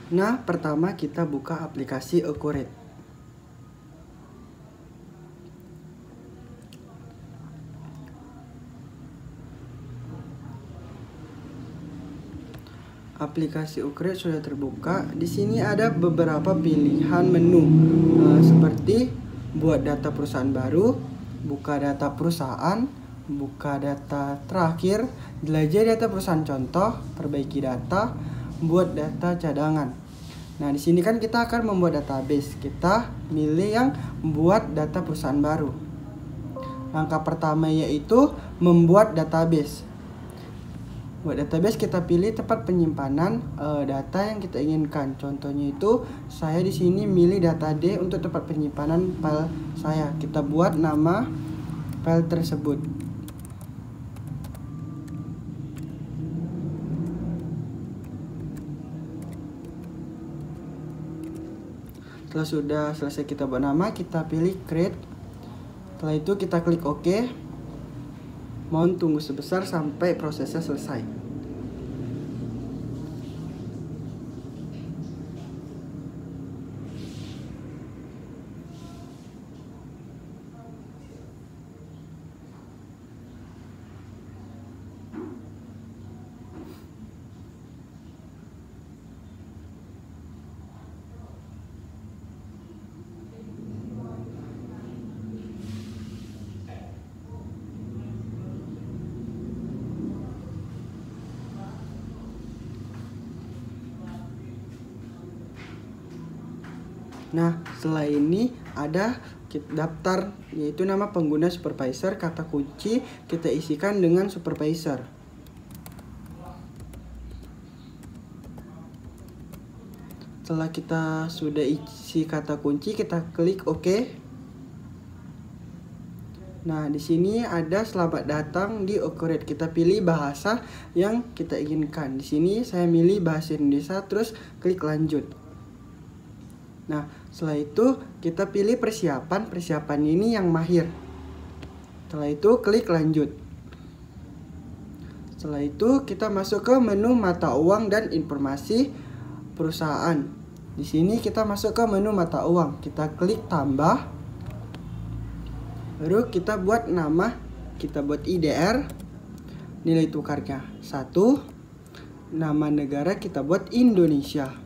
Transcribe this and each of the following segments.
Nah, pertama kita buka aplikasi Accurate. Aplikasi Accurate sudah terbuka. Di sini ada beberapa pilihan menu, seperti buat data perusahaan baru, buka data perusahaan, buka data terakhir, jelajah data perusahaan contoh, perbaiki data, buat data cadangan. Nah, di sini kan kita akan membuat database. Kita milih yang membuat data perusahaan baru. Langkah pertama yaitu membuat database. Buat database kita pilih tempat penyimpanan data yang kita inginkan. Contohnya itu saya di sini milih data D untuk tempat penyimpanan file saya. Kita buat nama file tersebut. Setelah sudah selesai kita buat nama, kita pilih create. Setelah itu kita klik OK. Mohon tunggu sebentar sampai prosesnya selesai. Nah, setelah ini ada daftar, yaitu nama pengguna supervisor, kata kunci kita isikan dengan supervisor. Setelah kita sudah isi kata kunci, kita klik OK. Nah, di sini ada selamat datang di Accurate. Kita pilih bahasa yang kita inginkan. Di sini saya milih bahasa Indonesia, terus klik lanjut. Nah, setelah itu kita pilih persiapan. Persiapan ini yang mahir. Setelah itu klik lanjut. Setelah itu kita masuk ke menu mata uang dan informasi perusahaan. Di sini kita masuk ke menu mata uang. Kita klik tambah. Baru kita buat nama. Kita buat IDR. Nilai tukarnya 1. Nama negara kita buat Indonesia.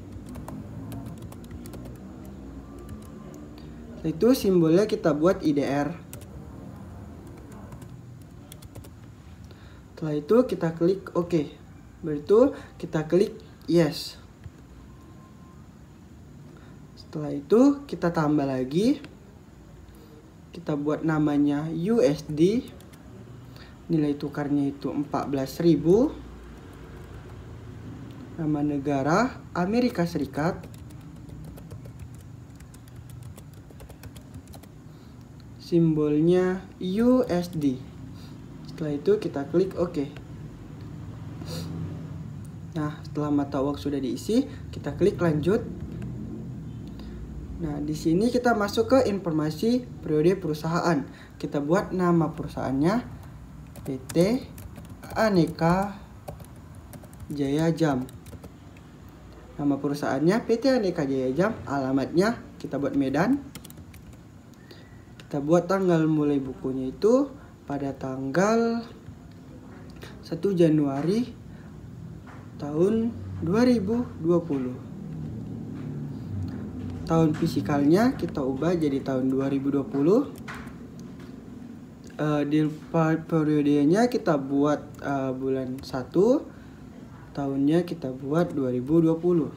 Itu simbolnya kita buat IDR. Setelah itu kita klik OK. Baru kita klik yes. Setelah itu kita tambah lagi. Kita buat namanya USD. Nilai tukarnya itu 14.000. Nama negara Amerika Serikat. Simbolnya USD. Setelah itu kita klik OK. Nah, setelah mata uang sudah diisi, kita klik lanjut. Nah, di sini kita masuk ke informasi periode perusahaan. Kita buat nama perusahaannya PT Aneka Jaya Jam. Nama perusahaannya PT Aneka Jaya Jam. Alamatnya kita buat Medan. Kita buat tanggal mulai bukunya itu pada tanggal 1 Januari tahun 2020. Tahun fisikalnya kita ubah jadi tahun 2020. Di periodenya kita buat bulan 1. Tahunnya kita buat 2020.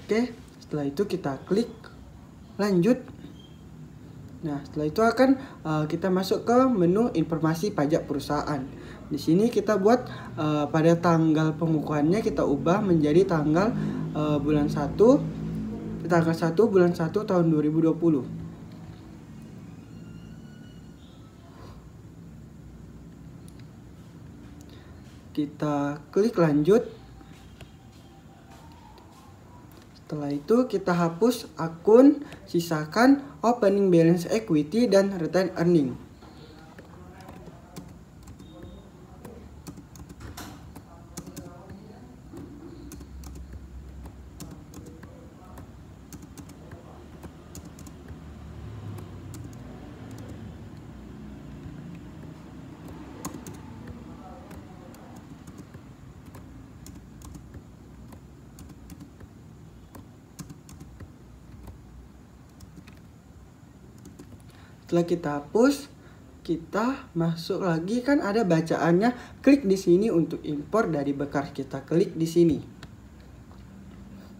Oke, setelah itu kita klik lanjut. Nah, setelah itu akan kita masuk ke menu informasi pajak perusahaan. Di sini kita buat pada tanggal pengukuhannya kita ubah menjadi tanggal bulan 1 bulan 1 tahun 2020. Kita klik lanjut. Setelah itu kita hapus akun, sisakan opening balance equity dan retained earning. Setelah kita hapus, kita masuk lagi, kan ada bacaannya. Klik di sini untuk impor dari bekas, kita klik di sini.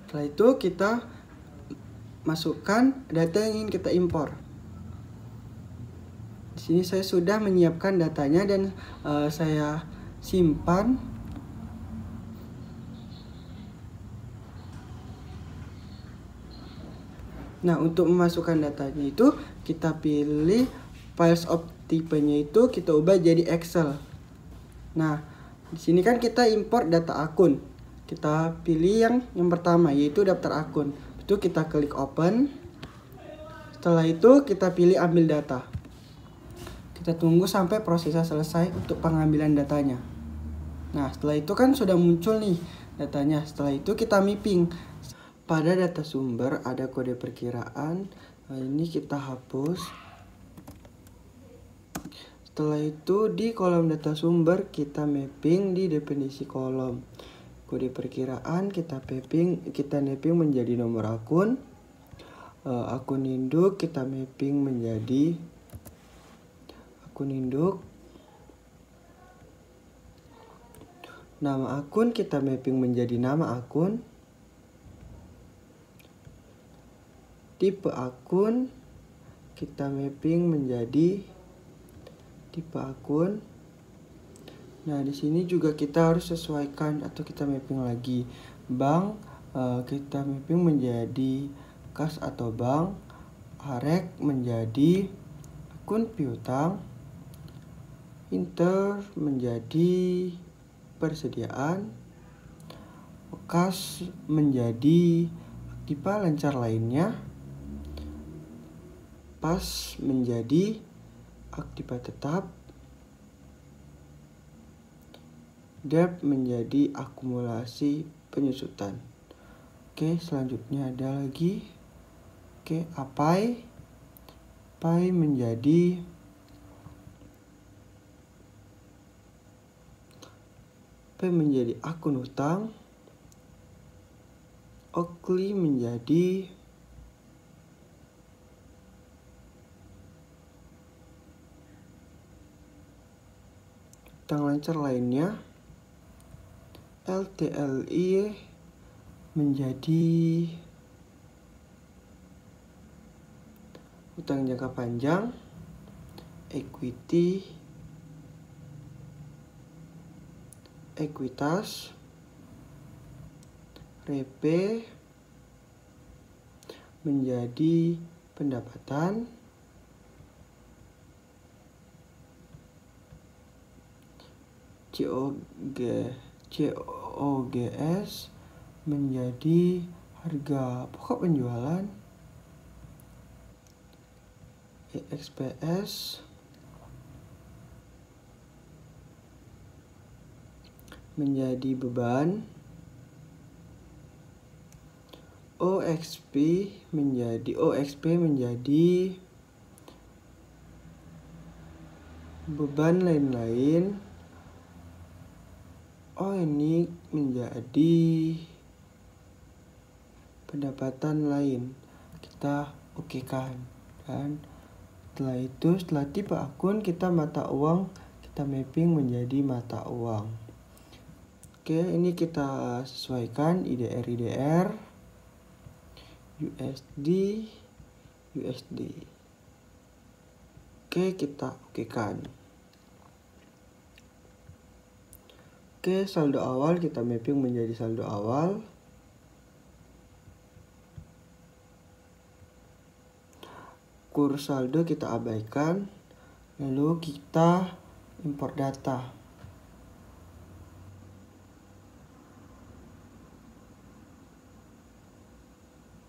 Setelah itu kita masukkan data yang ingin kita impor. Di sini saya sudah menyiapkan datanya dan saya simpan. Nah, untuk memasukkan datanya itu kita pilih files of tipenya itu kita ubah jadi Excel. Nah, di sini kan kita import data akun. Kita pilih yang pertama, yaitu daftar akun. Itu kita klik open. Setelah itu kita pilih ambil data. Kita tunggu sampai prosesnya selesai untuk pengambilan datanya. Nah, setelah itu kan sudah muncul nih datanya. Setelah itu kita mapping. Pada data sumber ada kode perkiraan. Nah, ini kita hapus. Setelah itu di kolom data sumber kita mapping di definisi kolom. Kode perkiraan kita mapping menjadi nomor akun. Akun induk kita mapping menjadi akun induk. Nama akun kita mapping menjadi nama akun. Tipe akun kita mapping menjadi tipe akun. Nah, di sini juga kita harus sesuaikan atau kita mapping lagi. Bank kita mapping menjadi kas atau bank. Arek menjadi akun piutang. Inter menjadi persediaan. Kas menjadi aktiva lancar lainnya. Pas menjadi aktiva tetap. Dep menjadi akumulasi penyusutan. Oke, selanjutnya ada lagi. Oke, Apai menjadi akun utang. Okli menjadi utang lancar lainnya. LTLI menjadi utang jangka panjang. Equity ekuitas. Repe menjadi pendapatan. COGS menjadi harga pokok penjualan. EXPS menjadi beban. OXP menjadi beban lain-lain. Ini menjadi pendapatan lain. Kita okekan. Dan setelah tipe akun kita mata uang, kita mapping menjadi mata uang. Oke, ini kita sesuaikan IDR, USD. Oke, kita okekan. Oke, saldo awal kita mapping menjadi saldo awal. Kurs saldo kita abaikan. Lalu kita import data.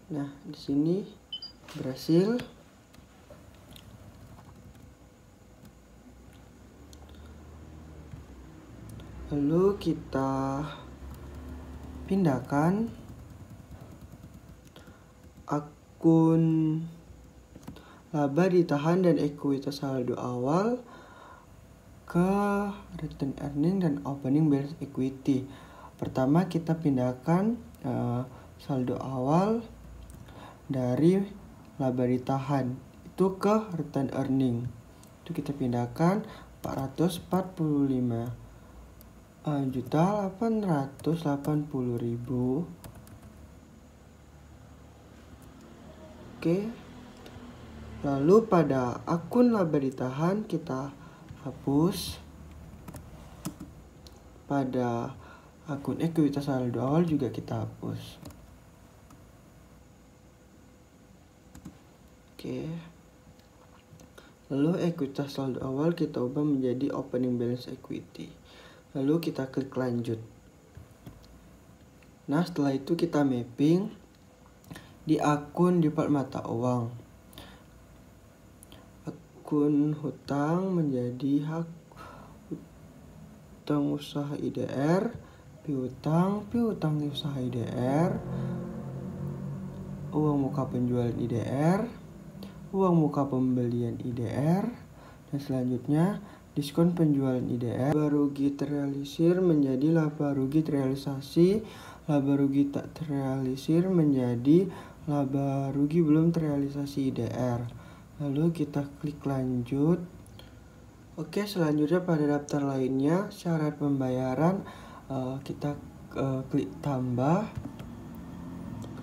Nah, di sini berhasil. Lalu kita pindahkan akun laba ditahan dan ekuitas saldo awal ke return earning dan opening balance equity. Pertama kita pindahkan saldo awal dari laba ditahan itu ke return earning. Itu kita pindahkan 445.880.000. Oke. Lalu pada akun laba ditahan kita hapus. Pada akun ekuitas saldo awal juga kita hapus. Oke. Lalu ekuitas saldo awal kita ubah menjadi opening balance equity. Lalu kita klik lanjut. Nah, setelah itu kita mapping di akun default mata uang. Akun hutang menjadi hak hutang usaha IDR, piutang usaha IDR, uang muka penjualan IDR, uang muka pembelian IDR, dan selanjutnya diskon penjualan IDR. Laba rugi terrealisir menjadi laba rugi terrealisasi, laba rugi tak terrealisir menjadi laba rugi belum terrealisasi IDR. Lalu kita klik lanjut. Oke, selanjutnya pada daftar lainnya syarat pembayaran kita klik tambah.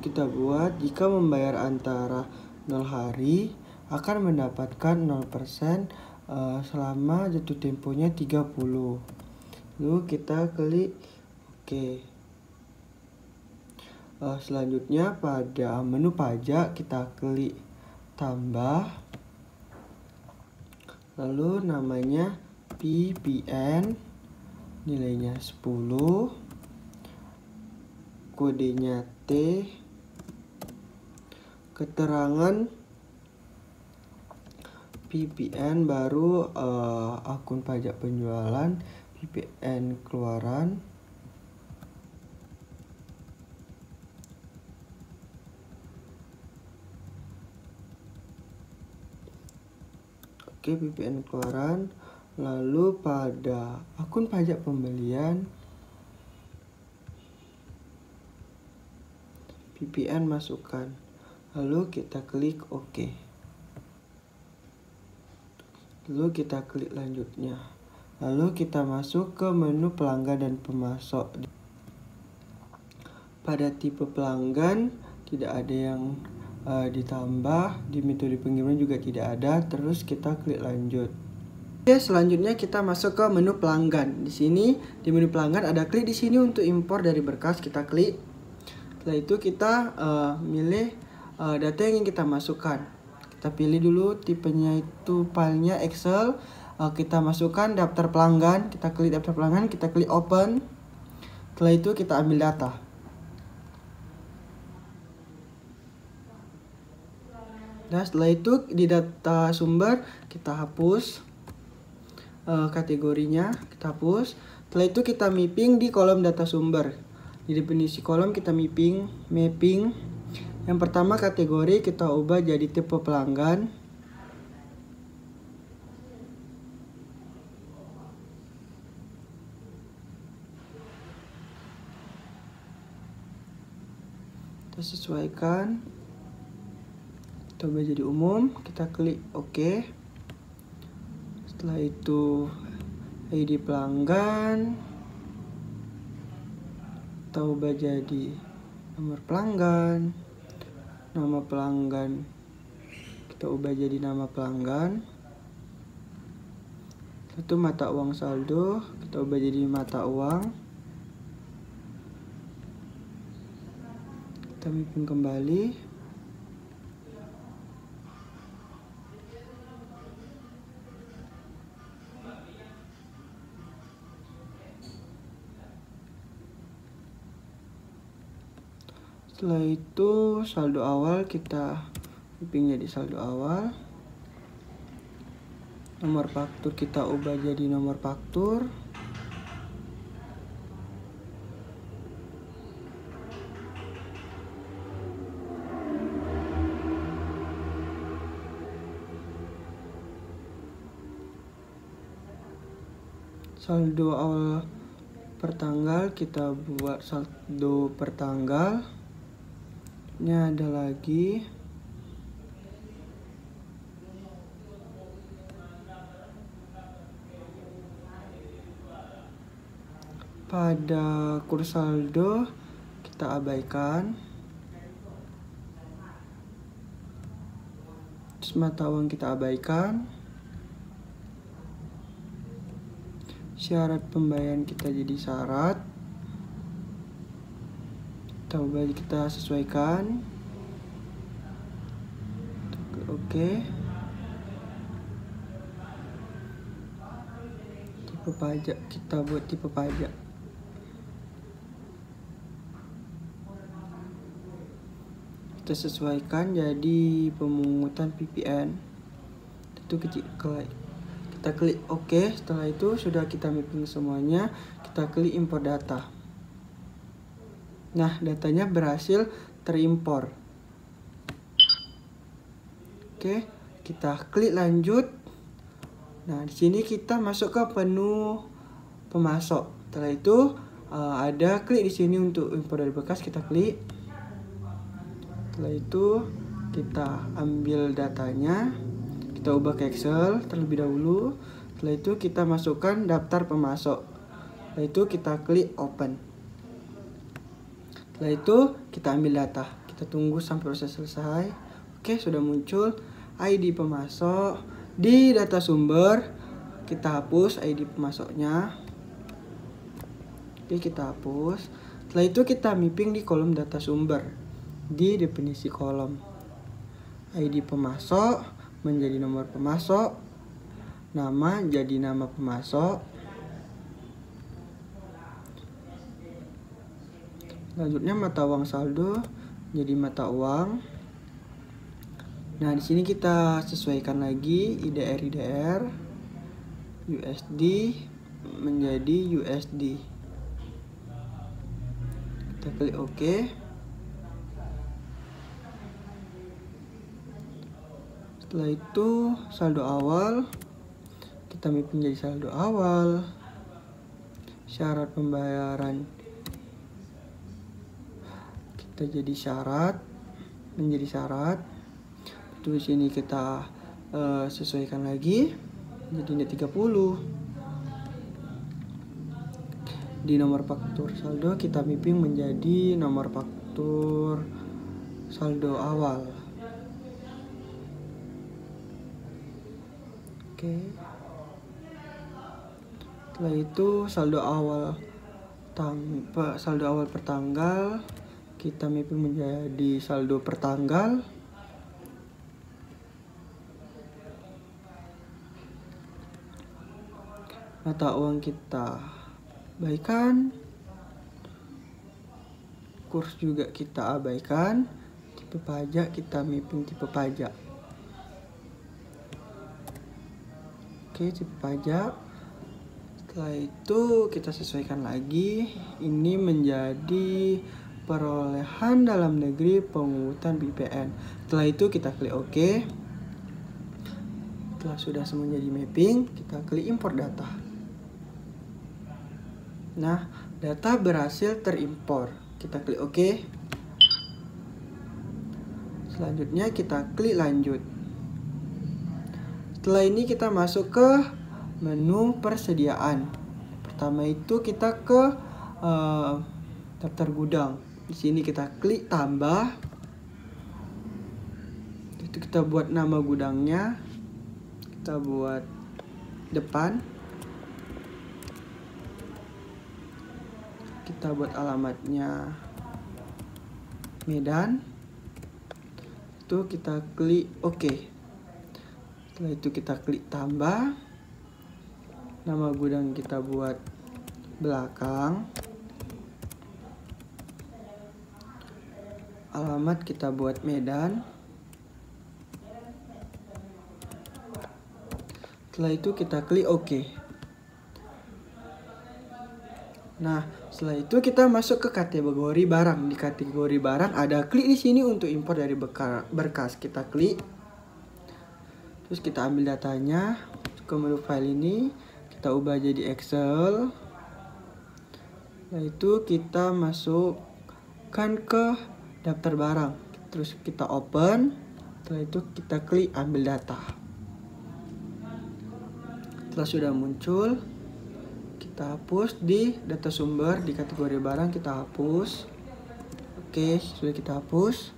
Kita buat jika membayar antara 0 hari akan mendapatkan 0% selama jatuh temponya 30. Lalu kita klik oke. Selanjutnya pada menu pajak kita klik tambah. Lalu namanya PPN, nilainya 10, kodenya T, keterangan PPN baru akun pajak penjualan, PPN keluaran, oke, PPN keluaran. Lalu pada akun pajak pembelian PPN masukkan. Lalu kita klik OK. Lalu kita klik lanjutnya. Lalu kita masuk ke menu pelanggan dan pemasok. Pada tipe pelanggan tidak ada yang ditambah, di metode pengiriman juga tidak ada. Terus kita klik lanjut. Oke, selanjutnya kita masuk ke menu pelanggan. Di sini di menu pelanggan ada klik di sini untuk impor dari berkas, kita klik. Setelah itu kita milih data yang ingin kita masukkan. Kita pilih dulu tipenya itu filenya Excel. Kita masukkan daftar pelanggan, kita klik daftar pelanggan, kita klik open. Setelah itu kita ambil data. Nah, setelah itu di data sumber kita hapus kategorinya, kita hapus. Setelah itu kita mapping di kolom data sumber. Di definisi kolom kita mapping. Yang pertama kategori kita ubah jadi tipe pelanggan. Kita sesuaikan. Kita ubah jadi umum, kita klik OK. Setelah itu ID pelanggan kita ubah jadi nomor pelanggan, nama pelanggan kita ubah jadi nama pelanggan. Itu mata uang saldo kita ubah jadi mata uang. Kita mapping kembali. Setelah itu saldo awal kita mapping jadi saldo awal. Nomor faktur kita ubah jadi nomor faktur. Saldo awal per tanggal kita buat saldo per tanggal. Ini ada lagi pada kurs saldo kita abaikan. Terus mata uang kita abaikan. Syarat pembayaran kita jadi syarat. Kita sesuaikan. Oke. Tipe pajak kita buat tipe pajak. Kita sesuaikan jadi pemungutan PPN. Itu kita klik OK. Setelah itu sudah kita mapping semuanya, kita klik import data. Nah, datanya berhasil terimpor. Oke, kita klik lanjut. Nah, di sini kita masuk ke menu pemasok. Setelah itu ada klik di sini untuk impor dari bekas, kita klik. Setelah itu kita ambil datanya. Kita ubah ke Excel terlebih dahulu. Setelah itu kita masukkan daftar pemasok. Setelah itu kita klik open. Setelah itu kita ambil data. Kita tunggu sampai proses selesai. Oke, sudah muncul ID pemasok. Di data sumber kita hapus ID pemasoknya. Oke, kita hapus. Setelah itu kita mapping di kolom data sumber. Di definisi kolom ID pemasok menjadi nomor pemasok, nama jadi nama pemasok. Selanjutnya mata uang saldo jadi mata uang. Nah, di sini kita sesuaikan lagi IDR USD menjadi USD. Kita klik OK. Setelah itu saldo awal kita mapping jadi saldo awal. Syarat pembayaran kita jadi syarat menjadi syarat. Di sini kita sesuaikan lagi jadi net 30. Di nomor faktur saldo kita mapping menjadi nomor faktur saldo awal. Oke. Setelah itu saldo awal per tanggal kita mapping menjadi saldo per tanggal. Mata uang kita abaikan. Kurs juga kita abaikan. Tipe pajak kita mapping tipe pajak. Oke, tipe pajak. Setelah itu kita sesuaikan lagi. Ini menjadi perolehan dalam negeri pemungutan PPN. Setelah itu kita klik OK. Setelah sudah semua jadi mapping, kita klik import data. Nah, data berhasil terimpor. Kita klik OK. Selanjutnya kita klik lanjut. Setelah ini kita masuk ke menu persediaan. Pertama itu kita ke daftar gudang. Di sini kita klik tambah. Itu kita buat nama gudangnya. Kita buat depan. Kita buat alamatnya Medan. Itu kita klik OK. Setelah itu kita klik tambah. Nama gudang kita buat belakang. Alamat kita buat Medan. Setelah itu kita klik OK. Nah, setelah itu kita masuk ke kategori barang. Di kategori barang ada klik di sini untuk impor dari berkas. Kita klik. Terus kita ambil datanya ke menu file ini, kita ubah jadi Excel. Setelah itu kita masukkan ke daftar barang. Terus kita open. Setelah itu kita klik ambil data. Setelah sudah muncul, kita hapus di data sumber, di kategori barang kita hapus. Oke, sudah kita hapus.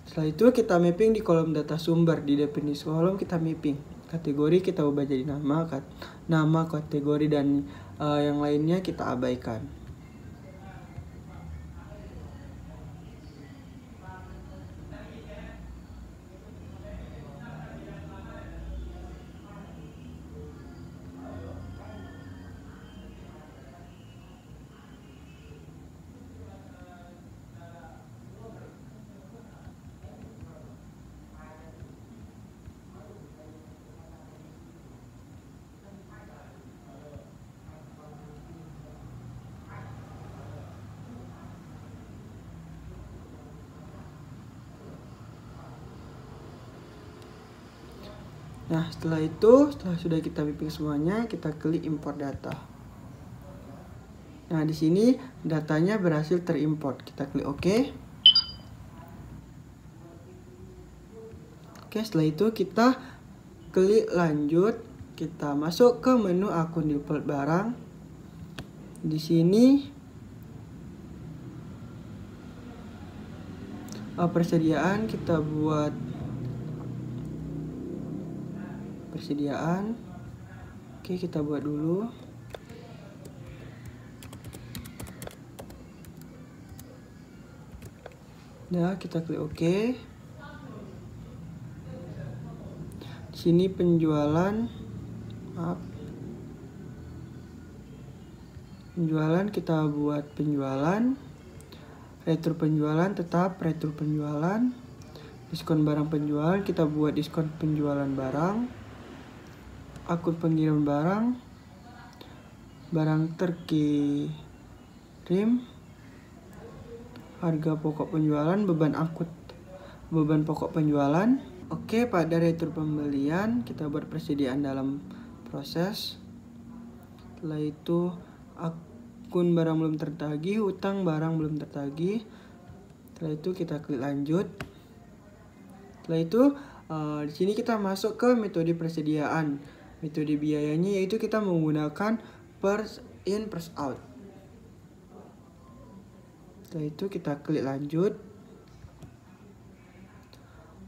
Setelah itu kita mapping di kolom data sumber, di definisi kolom kita mapping. Kategori kita ubah jadi nama kategori dan yang lainnya kita abaikan. Nah, setelah sudah kita mapping semuanya, kita klik import data. Nah, di sini datanya berhasil terimport. Kita klik OK. Oke, setelah itu kita klik lanjut. Kita masuk ke menu akun default barang. Di sini persediaan kita buat persediaan. Oke, kita buat dulu. Nah, kita klik OK. Di sini penjualan, penjualan kita buat penjualan. Retur penjualan tetap retur penjualan. Diskon barang penjualan kita buat diskon penjualan barang. Akun pengirim barang terkirim, harga pokok penjualan, beban pokok penjualan. Oke, pada retur pembelian kita buat persediaan dalam proses. Setelah itu akun barang belum tertagih, utang barang belum tertagih. Setelah itu kita klik lanjut. Setelah itu di sini kita masuk ke metode persediaan. Metode biayanya yaitu kita menggunakan first in first out. Setelah itu kita klik lanjut.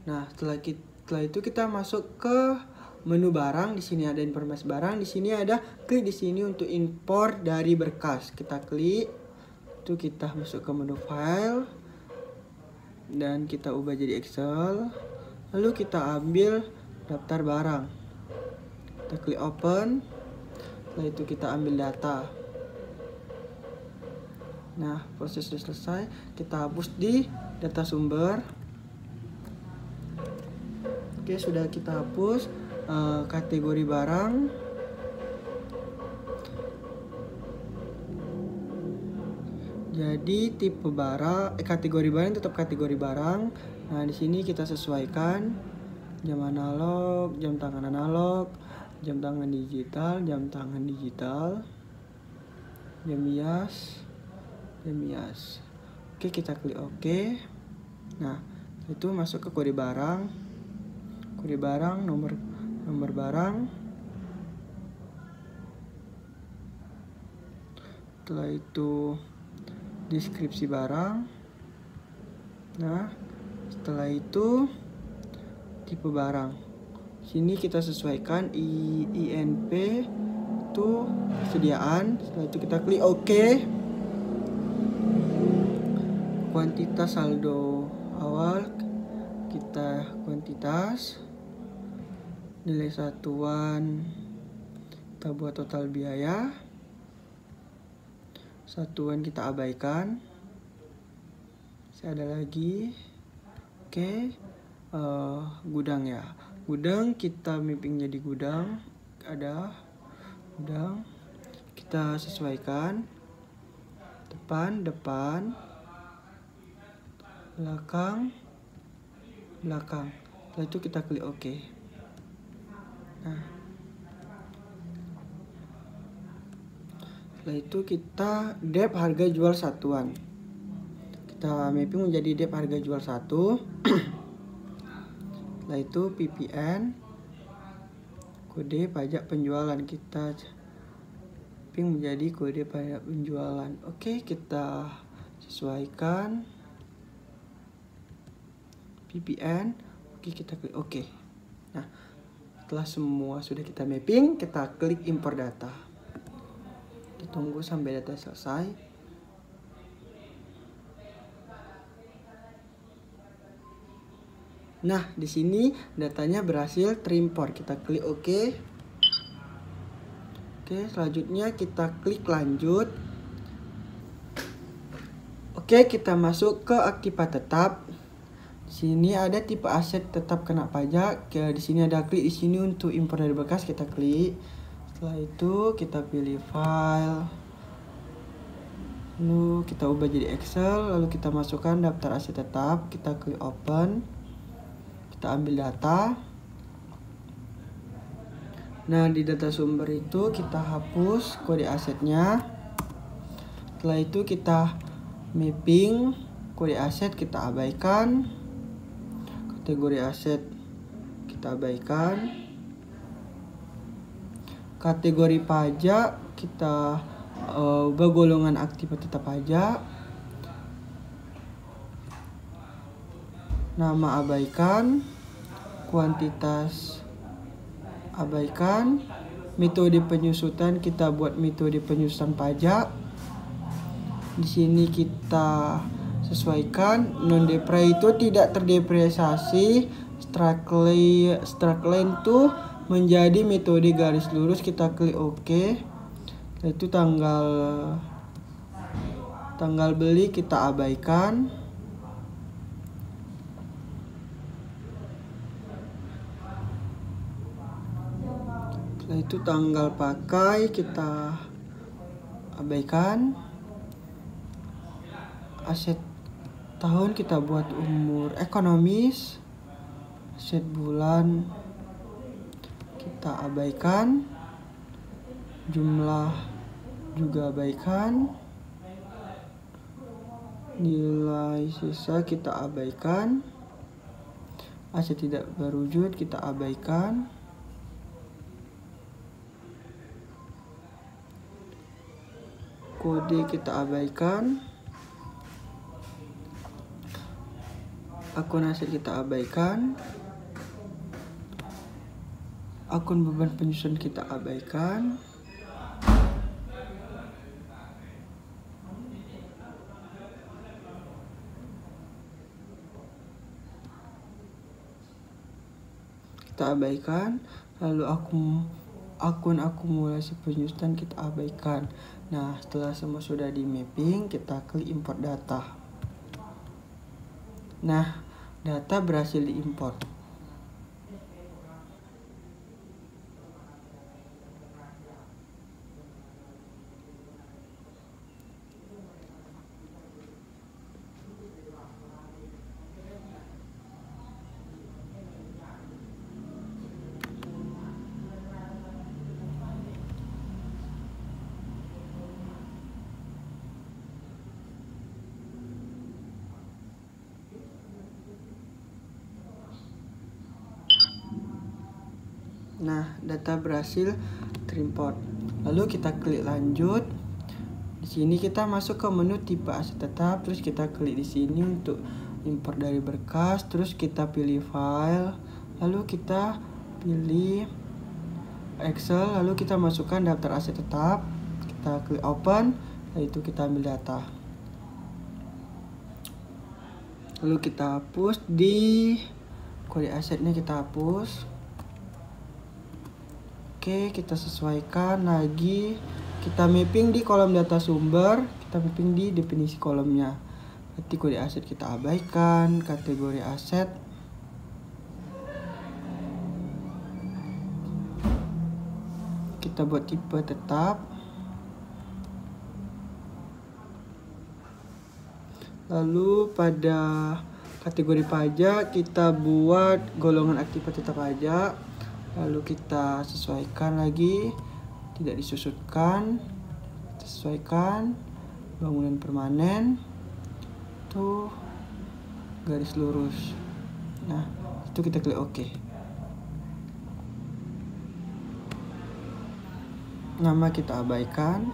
Nah, setelah itu kita masuk ke menu barang. Di sini ada informasi barang. Di sini ada klik di sini untuk import dari berkas. Kita klik. Itu kita masuk ke menu file dan kita ubah jadi Excel. Lalu kita ambil daftar barang. Kita klik open. Setelah itu kita ambil data. Nah, proses sudah selesai. Kita hapus di data sumber. Oke, sudah kita hapus kategori barang. Jadi tipe barang, kategori barang tetap kategori barang. Nah, di sini kita sesuaikan jam analog, jam tangan analog, jam tangan digital, jam tangan digital, jam bias, jam bias. Oke, kita klik OK. Nah, itu masuk ke kode barang, nomor barang. Setelah itu deskripsi barang. Nah, setelah itu tipe barang. Sini kita sesuaikan INP itu persediaan. Setelah itu kita klik OK. Kuantitas saldo awal kita kuantitas. Nilai satuan kita buat total biaya. Satuan kita abaikan. Masih ada lagi. Oke, gudang ya. Gudang kita mapping jadi gudang. Ada gudang. Kita sesuaikan. Depan, belakang. Setelah itu kita klik OK. Nah, setelah itu kita dep harga jual satuan. Kita mapping menjadi dep harga jual 1. Setelah itu PPN, kode pajak penjualan kita mapping menjadi kode pada penjualan. Oke, kita sesuaikan VPN. Oke, kita klik oke. Nah, setelah semua sudah kita mapping, kita klik import data. Kita tunggu sampai data selesai. Nah, di sini datanya berhasil terimport. Kita klik oke. Oke, selanjutnya kita klik lanjut. Oke, kita masuk ke aktiva tetap. Di sini ada tipe aset tetap kena pajak. Di sini ada klik di sini untuk import dari berkas, kita klik. Setelah itu kita pilih file. Lalu kita ubah jadi Excel, lalu kita masukkan daftar aset tetap, kita klik open. Kita ambil data. Nah, di data sumber itu kita hapus kode asetnya. Setelah itu kita mapping kode aset, kita abaikan. Kategori aset kita abaikan. Kategori pajak kita ubah golongan aktif tetap pajak. Nama abaikan, kuantitas abaikan, metode penyusutan kita buat metode penyusutan pajak. Di sini kita sesuaikan non depre itu tidak terdepresiasi, strike line itu menjadi metode garis lurus, kita klik OK. Itu tanggal beli kita abaikan. Setelah itu tanggal pakai kita abaikan. Aset tahun kita buat umur ekonomis. Aset bulan kita abaikan. Jumlah juga abaikan. Nilai sisa kita abaikan. Aset tidak berwujud kita abaikan. Kode kita abaikan. Akun aset kita abaikan. Akun beban penyusun kita abaikan. Kita abaikan. Lalu akun akumulasi penyusutan kita abaikan. Nah, setelah semua sudah di mapping, kita klik import data. Nah, data berhasil diimport. Nah, data berhasil terimport. Lalu kita klik lanjut. Di sini kita masuk ke menu tipe aset tetap, terus kita klik di sini untuk import dari berkas, terus kita pilih file, lalu kita pilih Excel, lalu kita masukkan daftar aset tetap, kita klik open, lalu itu kita ambil data. Lalu kita hapus di kode asetnya, kita hapus. Oke, kita sesuaikan lagi. Kita mapping di kolom data sumber, kita mapping di definisi kolomnya. Berarti kode aset kita abaikan, kategori aset kita buat tipe tetap. Lalu pada kategori pajak kita buat golongan aktif tetap pajak. Lalu kita sesuaikan lagi, tidak disusutkan, sesuaikan bangunan permanen, tuh garis lurus. Nah, itu kita klik OK. Nama kita abaikan.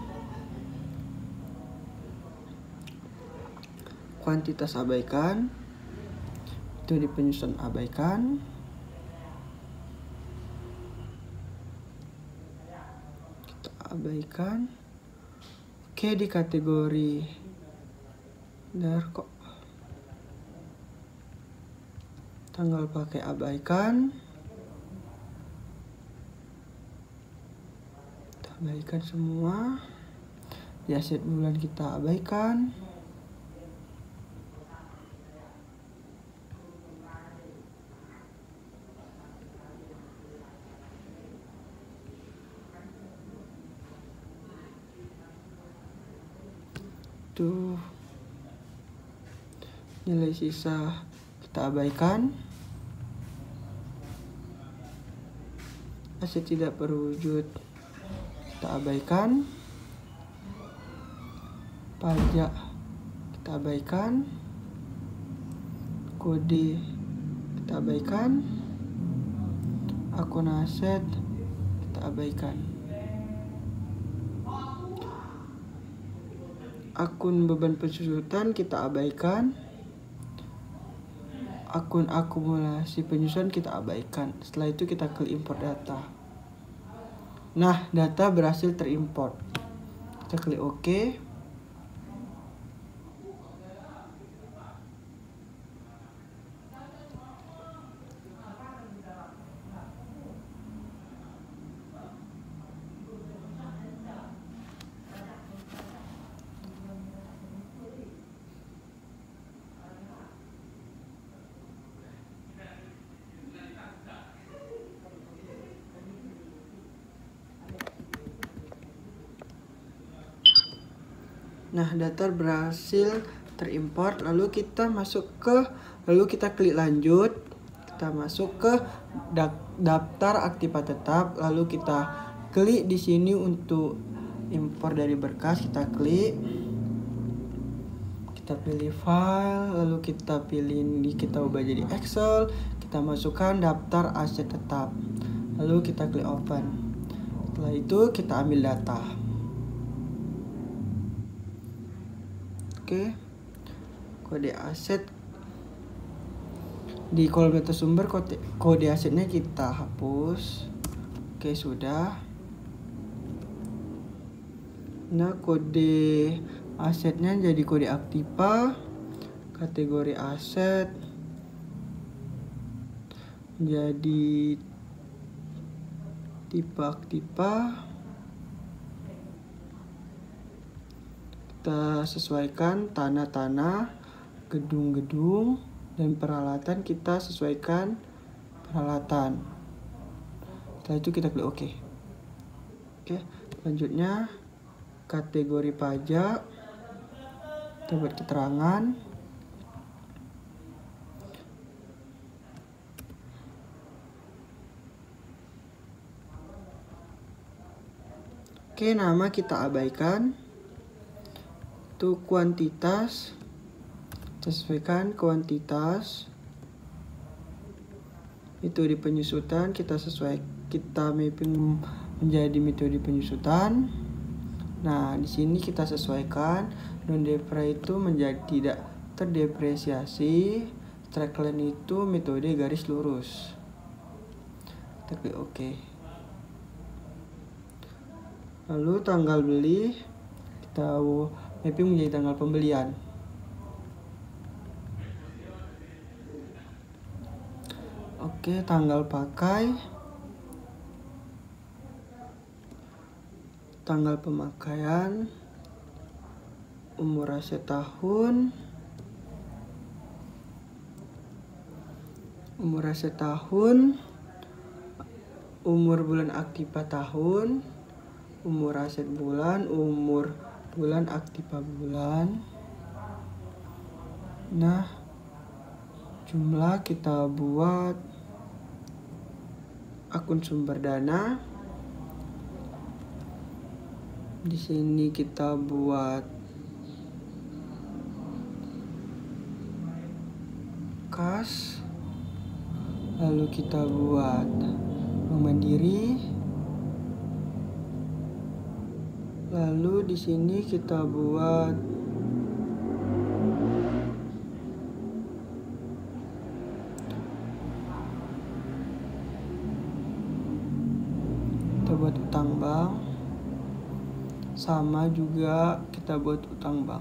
Kuantitas abaikan. Metode penyusunan abaikan. Kita abaikan. Oke, di kategori kok tanggal pakai abaikan. Kita abaikan semua. Di aset bulan kita abaikan. Tuh, nilai sisa kita abaikan. Aset tidak berwujud kita abaikan. Pajak kita abaikan. Kode kita abaikan. Akun aset kita abaikan. Akun beban pensusutan kita abaikan. Akun akumulasi penyusunan kita abaikan. Setelah itu kita klik import data. Nah, data berhasil terimport. Kita klik OK. Nah, data berhasil terimport. Lalu kita klik lanjut. Kita masuk ke daftar aktiva tetap. Lalu kita klik di sini untuk impor dari berkas. Kita klik. Kita pilih file. Lalu kita ubah jadi Excel. Kita masukkan daftar aset tetap. Lalu kita klik open. Setelah itu kita ambil data. Oke, kode aset di kolom data sumber, kode asetnya kita hapus. Oke, sudah. Nah, kode asetnya jadi kode aktiva. Kategori aset jadi tipe aktiva. Kita sesuaikan tanah-tanah, gedung-gedung, dan peralatan kita sesuaikan peralatan. Setelah itu kita klik OK. Oke, selanjutnya kategori pajak. Kita buat keterangan. Oke, nama kita abaikan. Itu kuantitas, sesuaikan kuantitas. Metode penyusutan kita mapping menjadi metode penyusutan. Nah, di sini kita sesuaikan non-depre itu menjadi tidak terdepresiasi. Straight line itu metode garis lurus. Kita klik OK. Lalu tanggal beli kita mapping menjadi tanggal pembelian. Oke, tanggal pakai, tanggal pemakaian, umur aset tahun, umur bulan aktiva tahun, umur aset bulan, umur bulan aktiva bulan. Nah, jumlah kita buat akun sumber dana. Di sini kita buat kas. Lalu kita buat Bank Mandiri. Lalu di sini kita buat utang bank, sama juga kita buat utang bank.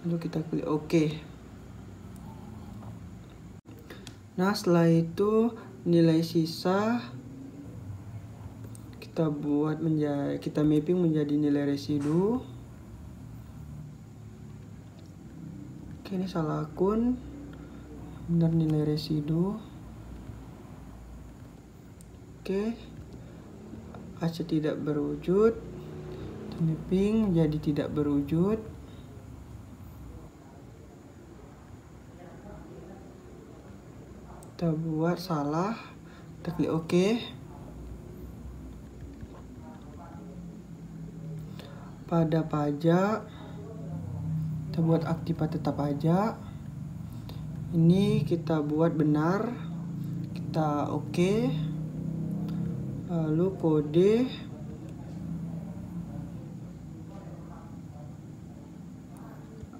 Lalu kita klik OK. Nah, setelah itu nilai sisa kita buat menjadi, kita mapping menjadi nilai residu. Oke, ini salah akun. Benar, nilai residu. Oke. AC tidak berwujud. Mapping menjadi tidak berwujud. Kita buat salah, kita klik OK. Pada pajak kita buat aktiva tetap pajak. Ini kita buat benar, kita OK. Lalu kode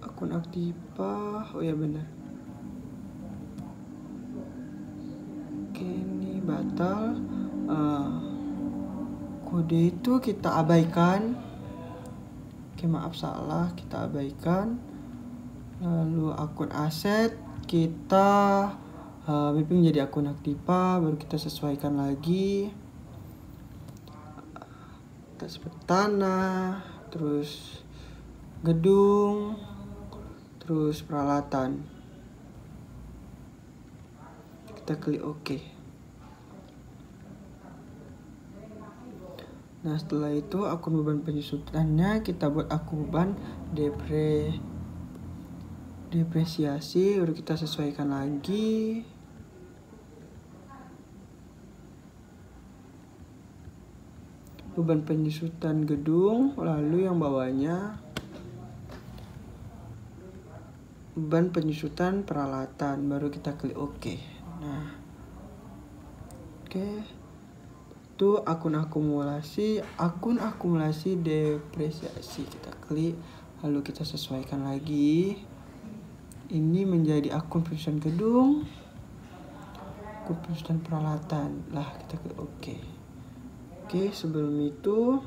akun aktiva, oh ya benar. Oke, ini batal. Kode itu kita abaikan. Oke, maaf salah, kita abaikan. Lalu akun aset kita mapping menjadi akun aktiva, baru kita sesuaikan lagi. Kita seperti tanah, terus gedung, terus peralatan. Kita klik OK. Nah, setelah itu akun beban penyusutannya kita buat akun beban depresiasi, baru kita sesuaikan lagi. Beban penyusutan gedung, lalu yang bawahnya beban penyusutan peralatan, baru kita klik OK. Nah, oke, itu akun akumulasi depresiasi, kita klik, lalu kita sesuaikan lagi. Ini menjadi akun penyusutan gedung, akun penyusutan peralatan, lah kita klik OK. Oke, sebelum itu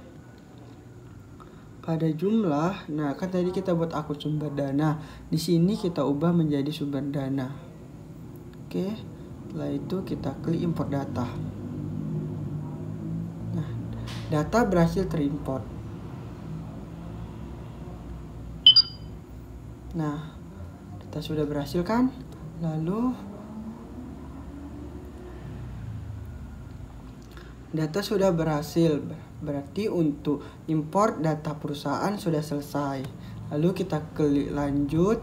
pada jumlah, nah kan tadi kita buat akun sumber dana, di sini kita ubah menjadi sumber dana. Oke, setelah itu kita klik import data. Nah, data berhasil terimport. Nah, data sudah berhasil kan? Lalu data sudah berhasil, berarti untuk import data perusahaan sudah selesai. Lalu kita klik lanjut.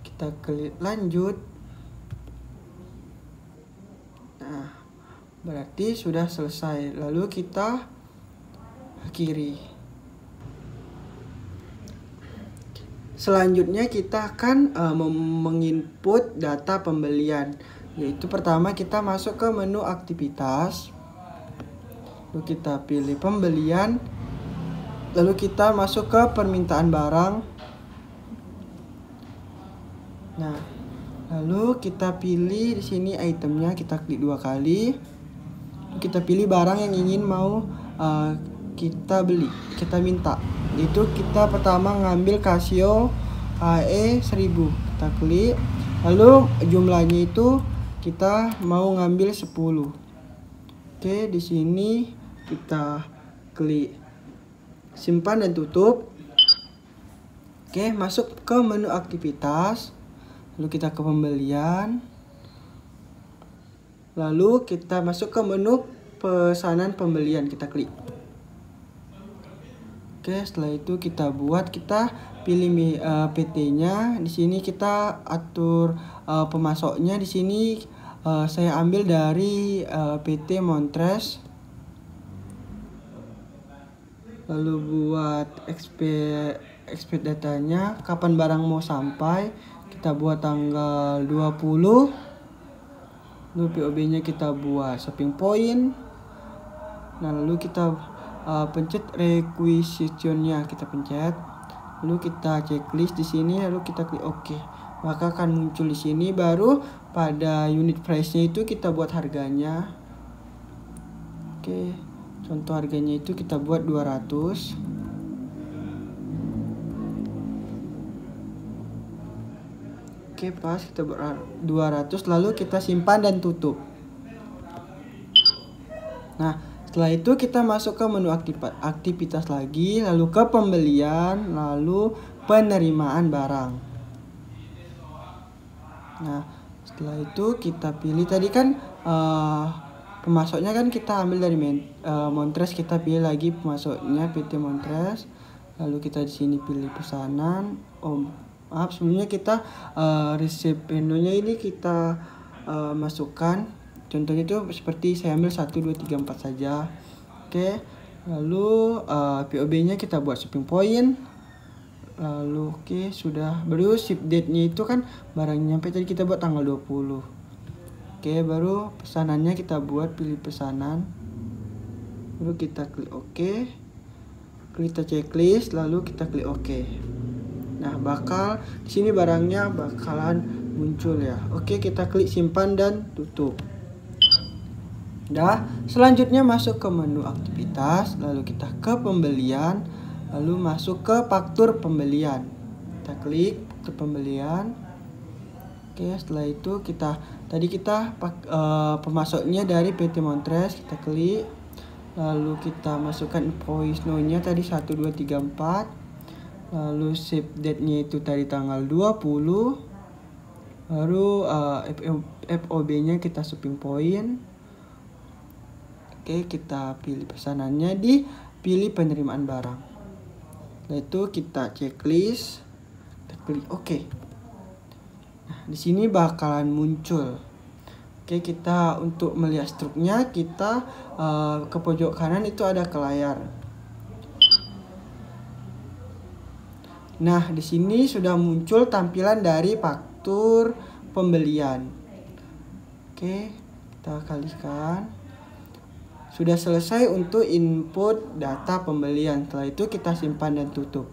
Kita klik lanjut. Nah, berarti sudah selesai. Lalu kita akhiri. Selanjutnya kita akan menginput data pembelian. Yaitu pertama kita masuk ke menu aktivitas. Lalu kita pilih pembelian. Lalu kita masuk ke permintaan barang. Nah, lalu kita pilih di sini itemnya, kita klik 2 kali. Kita pilih barang yang ingin mau kita beli, kita minta. Itu kita pertama ngambil Casio AE 1000, kita klik. Lalu jumlahnya itu kita mau ngambil 10. Oke, di sini kita klik simpan dan tutup. Oke, masuk ke menu aktivitas. Lalu kita ke pembelian. Lalu kita masuk ke menu pesanan pembelian, kita klik. Oke, setelah itu kita pilih PT-nya. Di sini kita atur pemasoknya. Di sini saya ambil dari PT Montres. Lalu buat expect datanya, kapan barang mau sampai, kita buat tanggal 20. Lalu POB-nya kita buat shopping point. Nah, lalu kita pencet requisitionnya, kita pencet. Lalu kita checklist di sini, lalu kita klik OK. Maka akan muncul di sini. Baru pada unit price-nya itu kita buat harganya. Oke, contoh harganya itu kita buat 200. Oke, pas kita buat 200, lalu kita simpan dan tutup. Nah, setelah itu kita masuk ke menu aktivitas lagi, lalu ke pembelian, lalu penerimaan barang. Nah, setelah itu kita pilih tadi kan pemasoknya kan kita ambil dari Montres, kita pilih lagi pemasoknya PT Montres. Lalu kita di sini pilih pesanan. Maaf, sebelumnya kita resep menunya ini kita masukkan. Contohnya itu seperti saya ambil 1, 2, 3, 4 saja. Oke. Lalu POB-nya kita buat shipping point. Lalu oke, sudah. Baru ship date-nya itu kan barangnya nyampe tadi kita buat tanggal 20. Oke, baru pesanannya kita buat, pilih pesanan. Lalu kita klik OK. Kita checklist, lalu kita klik OK. Nah, bakal di sini barangnya bakalan muncul ya. Oke, kita klik simpan dan tutup. Dah, selanjutnya masuk ke menu aktivitas, lalu kita ke pembelian, lalu masuk ke faktur pembelian. Kita klik ke pembelian. Oke, setelah itu kita pemasoknya dari PT Montres, kita klik. Lalu kita masukkan invoice nya tadi 1, 2, 3, 4. Lalu ship date-nya itu tadi tanggal 20. Baru FOB-nya kita shopping point. Oke, kita pilih pesanannya, pilih penerimaan barang. Setelah itu kita checklist, kita klik OK. Nah, di sini bakalan muncul. Oke, kita untuk melihat struknya kita ke pojok kanan itu ada ke layar. Nah, di sini sudah muncul tampilan dari faktur pembelian. Oke, kita kalikan. Sudah selesai untuk input data pembelian. Setelah itu kita simpan dan tutup.